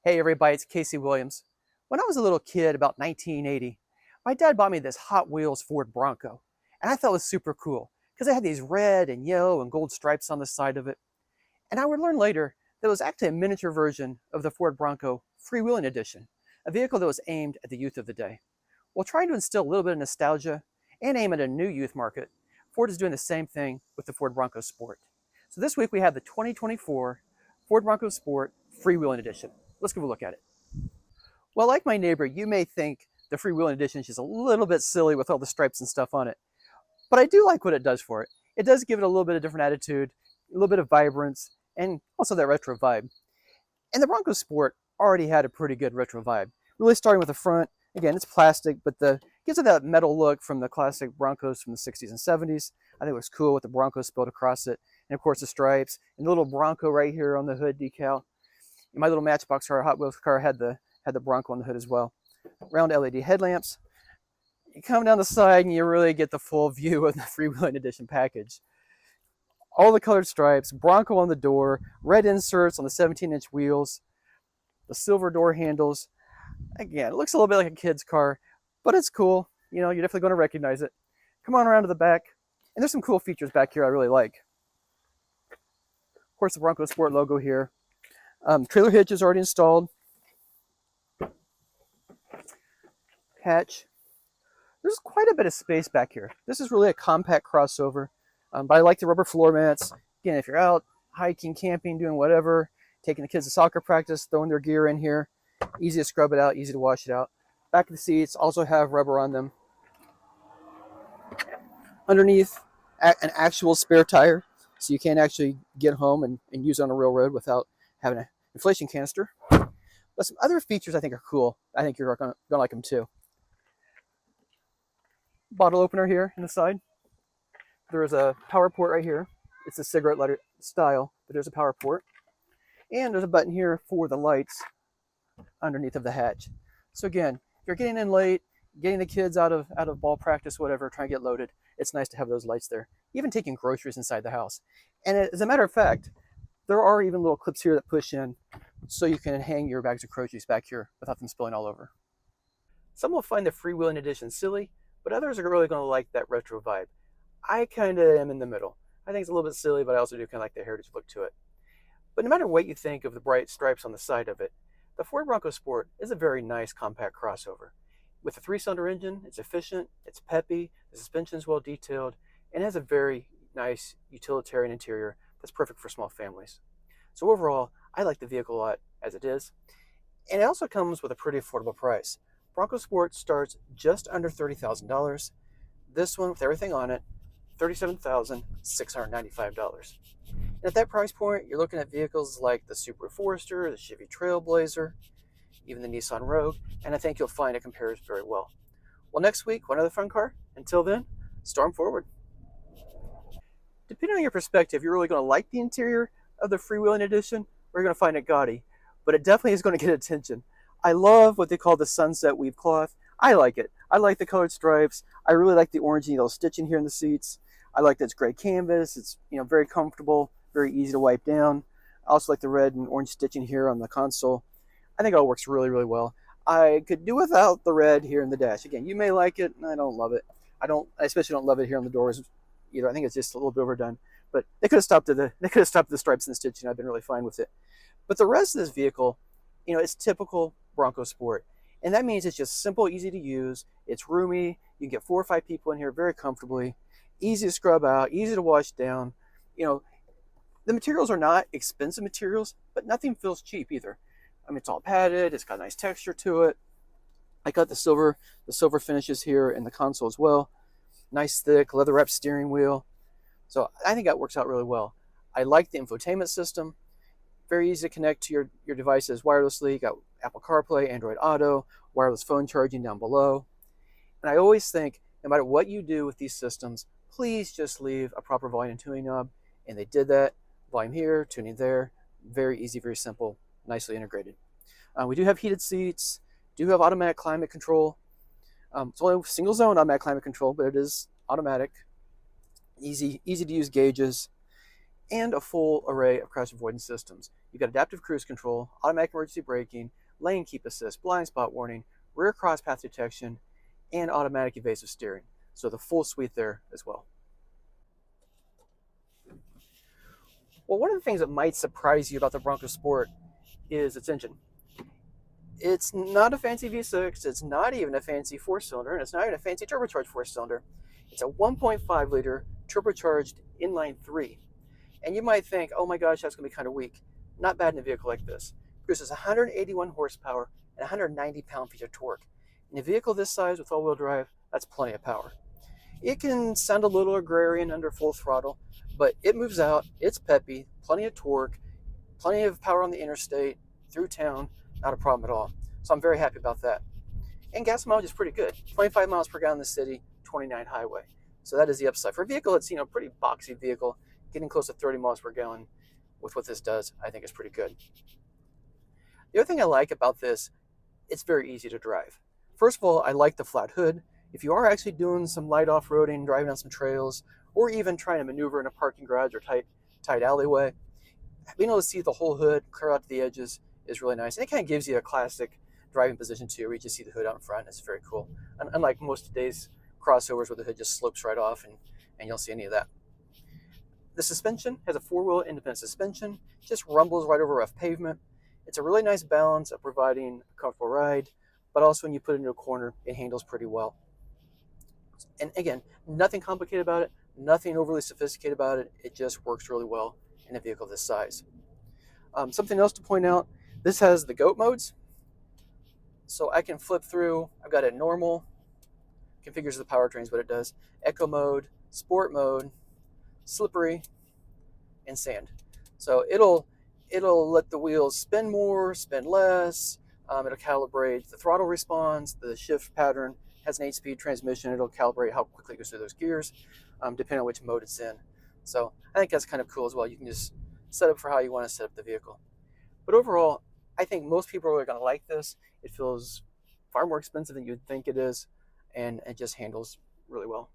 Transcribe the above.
Hey everybody, it's Casey Williams. When I was a little kid, about 1980, my dad bought me this Hot Wheels Ford Bronco, and I thought it was super cool because it had these red and yellow and gold stripes on the side of it. And I would learn later that it was actually a miniature version of the Ford Bronco Freewheeling Edition, a vehicle that was aimed at the youth of the day. While trying to instill a little bit of nostalgia and aim at a new youth market, Ford is doing the same thing with the Ford Bronco Sport. So this week we have the 2024 Ford Bronco Sport Freewheeling Edition. Let's give a look at it. Well, like my neighbor, you may think the freewheeling edition is just a little bit silly with all the stripes and stuff on it. But I do like what it does for it. It does give it a little bit of different attitude, a little bit of vibrance, and also that retro vibe. And the Bronco Sport already had a pretty good retro vibe. Really starting with the front, again, it's plastic, but the gives it that metal look from the classic Broncos from the 60s and 70s. I think it was cool with the Bronco spilled across it. And of course the stripes, and the little Bronco right here on the hood decal. And my little Matchbox car, Hot Wheels car, had the Bronco on the hood as well. Round LED headlamps. You come down the side and you really get the full view of the Freewheeling Edition package. All the colored stripes, Bronco on the door, red inserts on the 17-inch wheels, the silver door handles. Again, it looks a little bit like a kid's car, but it's cool. You know, you're definitely going to recognize it. Come on around to the back. And there's some cool features back here I really like. Of course, the Bronco Sport logo here. Trailer hitch is already installed. Hatch. There's quite a bit of space back here. This is really a compact crossover, but I like the rubber floor mats. Again, if you're out hiking, camping, doing whatever, taking the kids to soccer practice, throwing their gear in here, easy to scrub it out, easy to wash it out. Back of the seats also have rubber on them. Underneath, an actual spare tire, so you can actually get home and use it on a real road without having an inflation canister. But some other features I think are cool. I think you're going to like them too. Bottle opener here in the side. There's a power port right here. It's a cigarette lighter style, but there's a power port. And there's a button here for the lights underneath of the hatch. So again, if you're getting in late, getting the kids out of ball practice, whatever, trying to get loaded, it's nice to have those lights there. Even taking groceries inside the house. And as a matter of fact, there are even little clips here that push in so you can hang your bags of groceries back here without them spilling all over. Some will find the Freewheeling Edition silly, but others are really going to like that retro vibe. I kind of am in the middle. I think it's a little bit silly, but I also do kind of like the heritage look to it. But no matter what you think of the bright stripes on the side of it, the Ford Bronco Sport is a very nice compact crossover. With a 3-cylinder engine, it's efficient, it's peppy, the suspension is well detailed, and has a very nice utilitarian interior that's perfect for small families. So overall, I like the vehicle a lot as it is. And it also comes with a pretty affordable price. Bronco Sport starts just under $30,000. This one, with everything on it, $37,695. And at that price point, you're looking at vehicles like the Subaru Forester, the Chevy Trailblazer, even the Nissan Rogue, and I think you'll find it compares very well. Well, next week, one other fun car. Until then, storm forward. Depending on your perspective, you're really going to like the interior of the Freewheeling Edition, or you're going to find it gaudy. But it definitely is going to get attention. I love what they call the sunset weave cloth. I like it. I like the colored stripes. I really like the orange and yellow stitching here in the seats. I like that it's gray canvas. It's very comfortable, very easy to wipe down. I also like the red and orange stitching here on the console. I think it all works really, really well. I could do without the red here in the dash. Again, you may like it, and I don't love it. I especially don't love it here on the doors either. I think it's just a little bit overdone. But they could have stopped the stripes and the stitching. I've been really fine with it. But the rest of this vehicle, it's typical Bronco Sport. And that means it's just simple, easy to use. It's roomy. You can get 4 or 5 people in here very comfortably. Easy to scrub out, easy to wash down. The materials are not expensive materials, but nothing feels cheap either. I mean, it's all padded. It's got a nice texture to it. I got the silver finishes here in the console as well. Nice thick leather wrapped steering wheel. So I think that works out really well. I like the infotainment system. Very easy to connect to your devices wirelessly. You got Apple CarPlay, Android Auto, wireless phone charging down below. And I always think, no matter what you do with these systems, please just leave a proper volume and tuning knob. And they did that. Volume here, tuning there. Very easy, very simple, nicely integrated. We do have heated seats, do have automatic climate control. It's only single zone automatic climate control, but it is automatic. Easy to use gauges. and a full array of crash avoidance systems. You've got adaptive cruise control, automatic emergency braking, lane keep assist, blind spot warning, rear cross path detection, and automatic evasive steering. So the full suite there as well. Well, one of the things that might surprise you about the Bronco Sport is its engine. It's not a fancy V6, it's not even a fancy four-cylinder, and it's not even a fancy turbocharged four-cylinder. It's a 1.5 liter turbocharged inline three. And you might think, oh my gosh, that's going to be kind of weak. Not bad in a vehicle like this. It produces 181 horsepower and 190 pound-feet of torque. In a vehicle this size with all-wheel drive, that's plenty of power. It can sound a little agrarian under full throttle, but it moves out, it's peppy, plenty of torque, plenty of power on the interstate, through town, not a problem at all. So I'm very happy about that. And gas mileage is pretty good. 25 miles per gallon in the city, 29 highway. So that is the upside. For a vehicle, it's a pretty boxy vehicle, getting close to 30 miles per gallon with what this does, I think is pretty good. The other thing I like about this, it's very easy to drive. First of all, I like the flat hood. If you are actually doing some light off-roading, driving on some trails, or even trying to maneuver in a parking garage or tight alleyway, being able to see the whole hood, clear out to the edges, is really nice. And it kind of gives you a classic driving position too, where you just see the hood out in front. It's very cool. Unlike most of today's crossovers where the hood just slopes right off and you don't see any of that. The suspension has a four-wheel independent suspension, just rumbles right over rough pavement. It's a really nice balance of providing a comfortable ride, but also when you put it into a corner, it handles pretty well. And again, nothing complicated about it, nothing overly sophisticated about it. It just works really well in a vehicle this size. Something else to point out, this has the GOAT modes. So I can flip through, I've got it normal, configures the powertrains, what it does, eco mode, sport mode, slippery, and sand. So it'll let the wheels spin more, spin less. It'll calibrate the throttle response, the shift pattern. Has an 8-speed transmission. It'll calibrate how quickly it goes through those gears, depending on which mode it's in. So I think that's kind of cool as well. You can just set up for how you want to set up the vehicle. But overall, I think most people are going to like this. It feels far more expensive than you'd think it is, and it just handles really well.